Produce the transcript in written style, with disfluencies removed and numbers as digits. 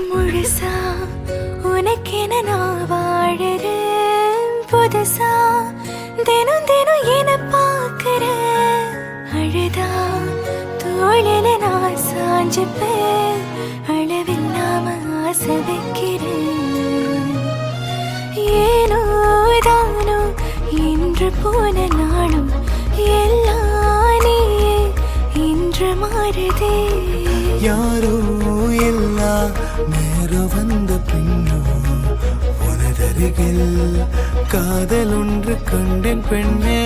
முழுசா உனக்கென நான் வாழறேன். புதுசா தினம் தினம் என பார்க்கிறேன். அழுதா தோளில நான் சாஞ்சுப்பேன். அளவில்லாம ஆசை வைக்கிறேன். ஏனோ தானோ இன்று போன நாளும் எல்லாம் நீயே இன்று மாறுதே. யாரோ எல்லா நேரம் வந்த பின்னோ உனதருகில் காதல் ஒன்று கண்டேன் பெண்ணே.